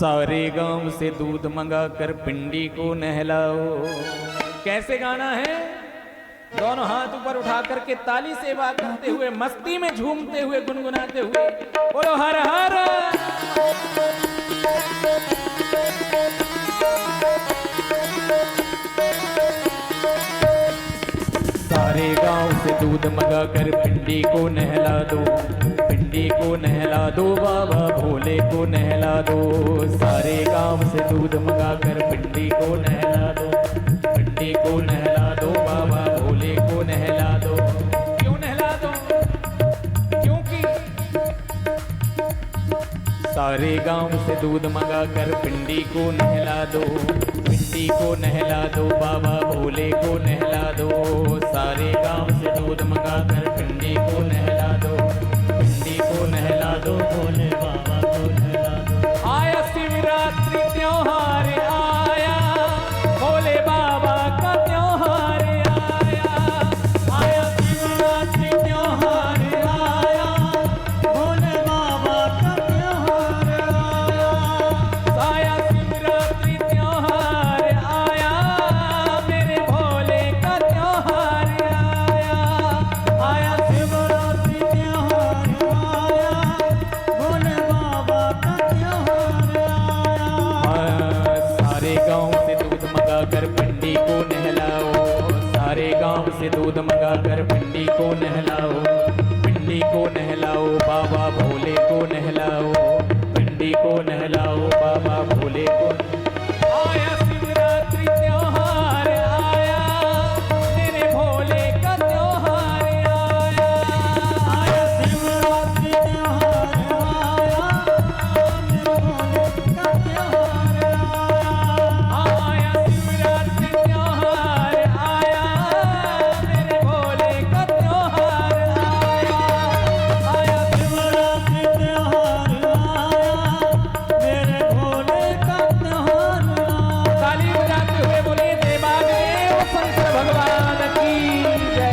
सारे गांव से दूध मंगा कर पिंडी को नहलाओ। कैसे गाना है? दोनों हाथ ऊपर उठा करके ताली सेवा करते हुए, मस्ती में झूमते हुए, गुनगुनाते हुए बोलो हर हर। सारे गांव से दूध मंगा कर पिंडी को नहला दो, पिंडी को नहला दो, बाबा भोले को नहला दो। सारे गांव से दूध मंगा कर पिंडी को नहला दो, पिंडी को नहला दो, बाबा भोले को नहला दो। क्यों नहला दो? क्योंकि सारे गांव से दूध मंगा कर पिंडी को नहला दो, पिंडी को नहला दो, बाबा भोले को नहला दो। सारे गांव से दूध मंगा कर पिंडी को नहला दो, पिंडी को नहला दो, भोले बाबा को नहला दो। आया शिवरात्रि त्योहार आया, भोले बाबा का त्योहार आया। आया शिवरात्रि त्योहार आया, भोले बाबा का त्योहार आया। आया शिवरात्रि त्योहार आया, मेरे भोले का त्योहार आया। आया शिवरात्रि त्योहार आया, भोले बाबा का त्योहार आया। सारे गांव से दूध मंगा कर पिंडी को नहलाओ, सारे गांव से दूध मंगा कर पिंडी को नहलाओ, पिंडी को नहलाओ, बाबा भोले को नहलाओ, पिंडी को नहलाओ, बाबा भोले को। आया शिवरात्रि त्योहार आया, मेरे भोले का त्योहार आया। आया शिवरात्रि त्योहार आया, मेरे भोले का त्योहार आया। आया शिवरात्रि त्योहार आया, मेरे भोले का त्योहार आया। आया शिवरात्रि त्योहार आया, मेरे भोले का त्योहार आया। ताली बजाते हुए बोलिए देवादेव शंकर भगवान की जय।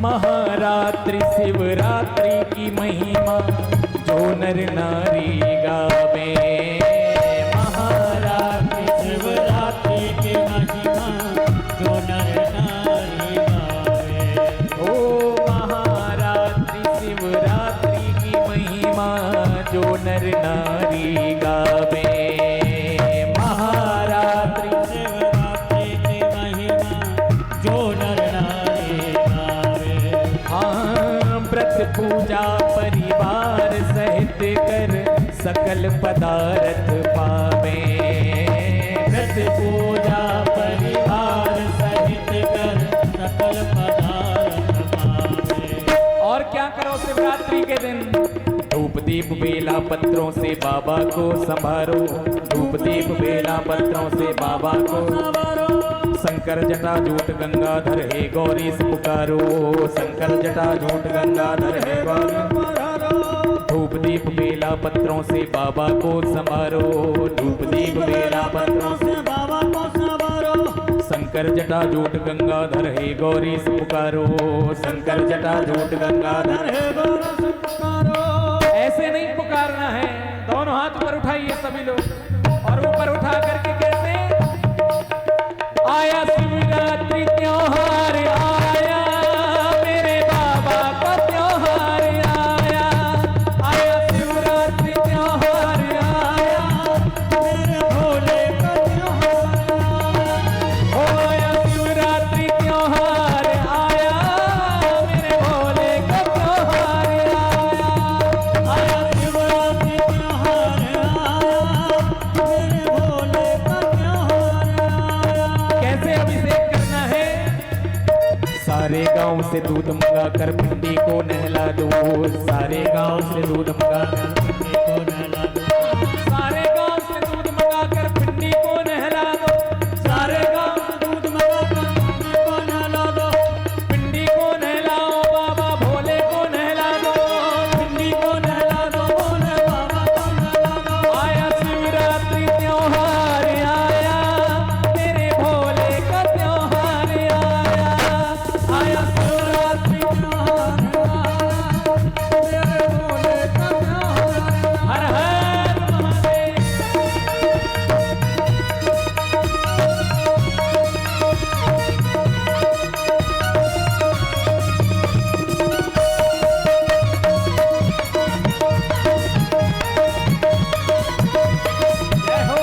महारात्रि शिवरात्रि की महिमा जो नर नारी गावे। महारात्रि शिवरात्रि की महिमा जो नर नारी गावे। ओ महारात्रि शिवरात्रि की महिमा जो नर नारी गावे। महारात्रि शिवरात्रि की महिमा जो नर नारी गावे। हाँ व्रत पूजा परिवार सहित कर सकल पदार्थ पावे। व्रत पूजा परिवार सहित कर सकल पदार्थ पावे। और क्या करो शिवरात्रि के दिन? धूप दीप बेला पत्रों से बाबा को संभारो, धूप दीप बेला पत्रों से बाबा को संभारो। शंकर जटा जूट गंगाधर हे गौरी से पुकारो, शंकर जटा जूट गंगाधर है गौरी। धूप दीप बेला पत्रों से बाबा को संभारो, धूप दीप बेला पत्रों से बाबा को संभारो। शंकर जटा जूट गंगाधर हे गौरी से पुकारो, शंकर जटा जूट गंगाधर है गौरी से पुकारो। ऐसे नहीं पुकारना है, दोनों हाथ ऊपर उठाइए सभी लोग और ऊपर उठा करके कहते आया शिवरात्रि त्योहार आया, मेरे बाबा का त्योहार आया। आया शिवरात्रि त्योहार आया, मेरे भोले का त्योहार आया। आया शिवरात्रि त्योहार आया, मेरे भोले का त्योहार आया। आया शिवरात्रि त्योहार आया, मेरे भोले सारे गांव से दूध मंगा कर पिंडी को नहला दो, सारे गांव से दूध मंगा कर पिंडी को नहला दो, सारे गांव से दूध मंगा कर पिंडी को नहला दो, सारे गांव से दूध मंगा कर पिंडी को नहला दो, पिंडी को नहलाओ बाबा भोले को नहला दो, पिंडी को नहला दो भोले बाबा को नहला दो। आया शिवरात्रि त्योहार आया, तेरे भोले का त्योहार आया, आया शिवरात्रि त्योहार आया, तेरे भोले का त्योहार। हर हर महादेव। जय हो।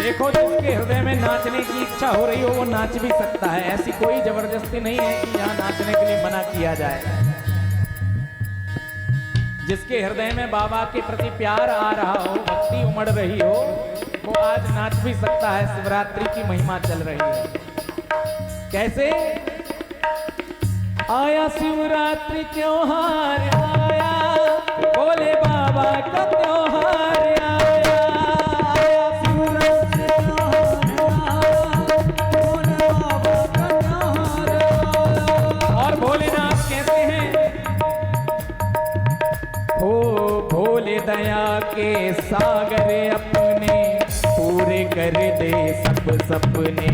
देखो, जिसके हृदय में नाचने की इच्छा हो रही हो वो नाच भी सकता है, ऐसी कोई जबरदस्ती नहीं है कि यहाँ नाचने के लिए मना किया जाए। जिसके हृदय में बाबा के प्रति प्यार आ रहा हो, भक्ति उमड़ रही हो, वो आज नाच भी सकता है। शिवरात्रि की महिमा चल रही है। कैसे? आया शिवरात्रि त्योहार आया, भोले बाबा का त्योहार आया, आया शिवरात्रि त्योहार आया, भोले बाबा का त्योहार आया। और भोलेनाथ कहते हैं, हो भोले दया के सागर अपने पूरे कर दे सब सपने,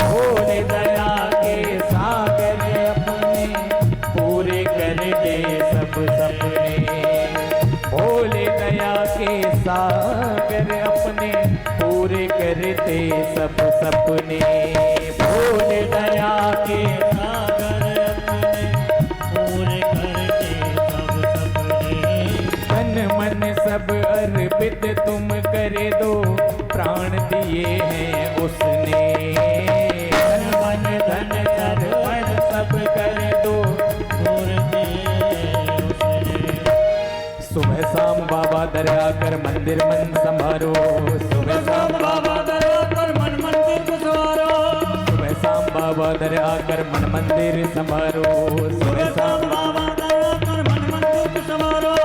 भोले दया के सागर अपने पूरे कर दे सब सपने, भोले दया के सागर अपने पूरे कर दे सब सपने, भोले दया के सागर अपने पूरे कर दे सब सपने। तन मन सब अर्पित तुम कर दो, प्राण दिए हैं उसने, तन मन धन सर्वण सब कर दो, सुबह शाम बाबा दरिया कर मंदिर मन संभारो, सुबह शाम बाबा दरिया कर मन मंदिर संभारो, सुबह शाम बाबा दरिया कर मन मंदिर संभारो, सुबह शाम बाबा दरिया कर मन मंदिर संभारो।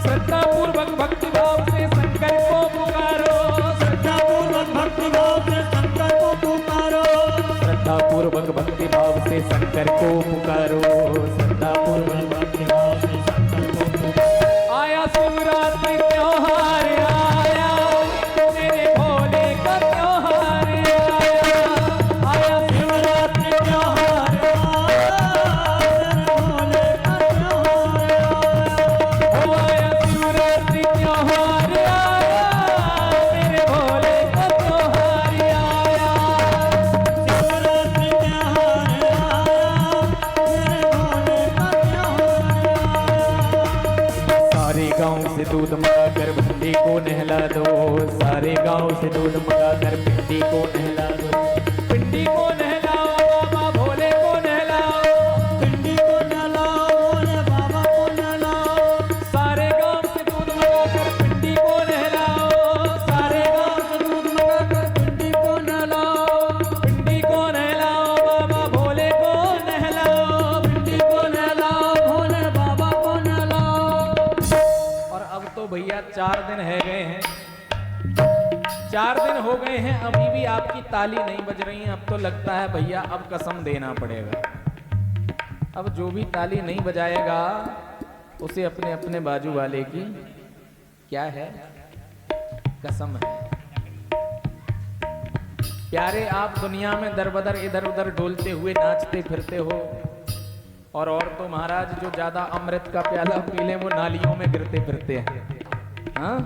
श्रद्धा पूर्वक भक्ति भाव से शंकर को पुकारो, श्रद्धा पूर्वक भक्ति भाव से शंकर को पुकारो, श्रद्धा पूर्वक भक्ति भाव से शंकर को पुकारो, श्रद्धा पूर्वक भक्ति भाव से शंकर को पुकारो। आया शिवरात्रि त्योहार आया, तेरे भोले का त्योहार आया, आया शिवरात्रि त्योहार आया, तेरे भोले का त्योहार आया, ओ आया शिवरात्रि त्योहार आया, तेरे भोले का त्योहार आया, शिवरात्रि त्योहार आया, तेरे भोले का त्योहार आया। सारे गांव से दूध मंगा कर भिंडी को नहला दो, सारे गांव से दूध मंगा कर भिंडी को नहला दो, भिंडी को नहलाओ बाबा भोले को नहलाओ, भिंडी को नहलाओ भोले बाबा को नहलाओ, सारे गांव से दूध मंगा कर भिंडी को नहलाओ, सारे गांव से दूध मंगा कर भिंडी को नहलाओ, भिंडी को नहलाओ बाबा भोले को नहलाओ, भिंडी को नहलाओ भोले बाबा को नहलाओ। और अब तो भैया 4 दिन है गए हैं, 4 दिन हो गए हैं, अभी भी आपकी ताली नहीं बज रही है। अब तो लगता है भैया अब कसम देना पड़ेगा। अब जो भी ताली नहीं बजाएगा उसे अपने अपने बाजू वाले की क्या है, कसम है। प्यारे, आप दुनिया में दर बदर इधर उधर डोलते हुए नाचते फिरते हो, और तो महाराज जो ज्यादा अमृत का प्याला पी ले वो नालियों में गिरते फिरते हैं। हाँ,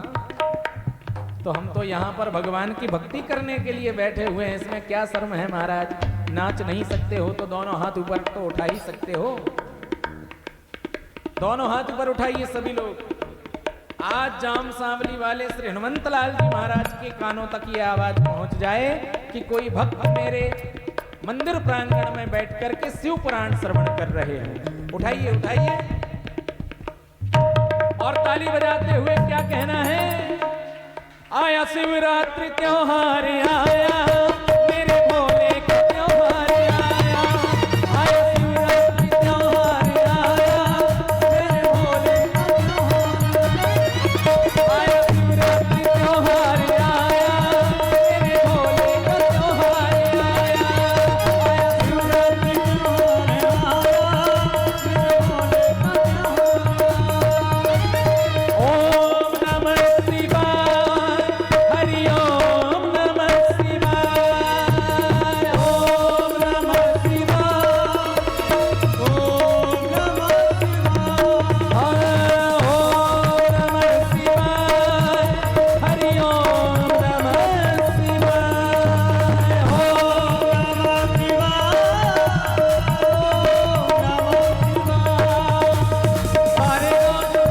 तो हम तो यहाँ पर भगवान की भक्ति करने के लिए बैठे हुए हैं, इसमें क्या शर्म है महाराज? नाच नहीं सकते हो तो दोनों हाथ ऊपर तो उठा ही सकते हो, दोनों हाथ ऊपर उठाइए सभी लोग। आज जाम सांवली वाले श्री हनुमंत लाल जी महाराज के कानों तक ये आवाज पहुंच जाए कि कोई भक्त मेरे मंदिर प्रांगण में बैठ करके शिव पुराण श्रवण कर रहे हैं। उठाइए उठाइए और ताली बजाते हुए क्या कहना है? आया शिवरात्रि त्योहार आया, मेरे भोले का त्योहार आया, आया शिवरात्रि त्योहार आया, मेरे भोले का त्योहार आया, शिवरात्रि त्योहार आया, मेरे भोले का त्योहार आया, आया शिवरात्रि त्योहार आया, मेरे भोले का त्योहार। ओम नमः शिवाय, हरि ओम नमः शिवाय, ओम नमः शिवाय, ओम नमः शिवाय, ओम नमः शिवाय, हरि ओम नमः शिवाय, ओम नमः शिवाय। सारे गांव से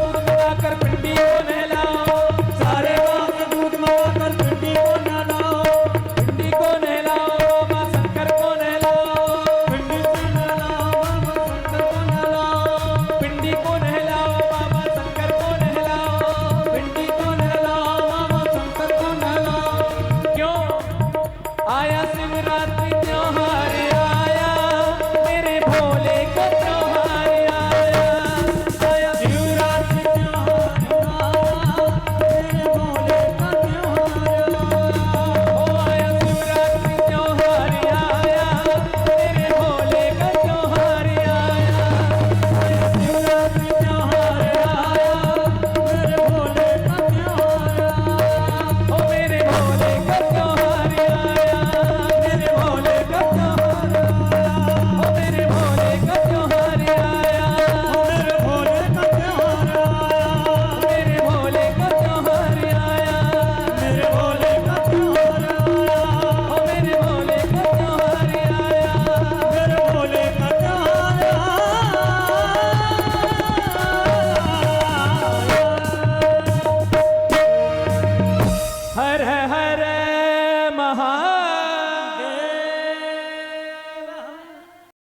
दूध मंगाकर पिंडी को नहलाओ, पिंडी को नहलाओ, बाबा शंकर को नहलाओ, पिंडी से नहलाओ, बाबा शंकर को नहलाओ, पिंडी को नहलाओ, बाबा शंकर को नहलाओ, पिंडी को नहलाओ, बाबा शंकर को नहलाओ। क्यों? आया शिवरात्रि त्योहार आया, मेरे भोले का त्योहार आया, आया शिवरात्रि त्योहार आया, मेरे भोले का त्योहार आया, ओ आया शिवरात्रि त्योहार आया, मेरे भोले का त्योहार आया, आया शिवरात्रि त्योहार आया, मेरे भोले का त्योहार आया, ओ मेरे भोले का त्योहार आया, मेरे भोले का त्योहार आया, ओ मेरे भोले का त्योहार आया, ओ मेरे भोले का त्योहार आया, मेरे भोले का त्योहार आया, मेरे भोले का त्योहार आया, ओ मेरे भोले का त्योहार आया, मेरे भोले का त्योहार आया। हर हर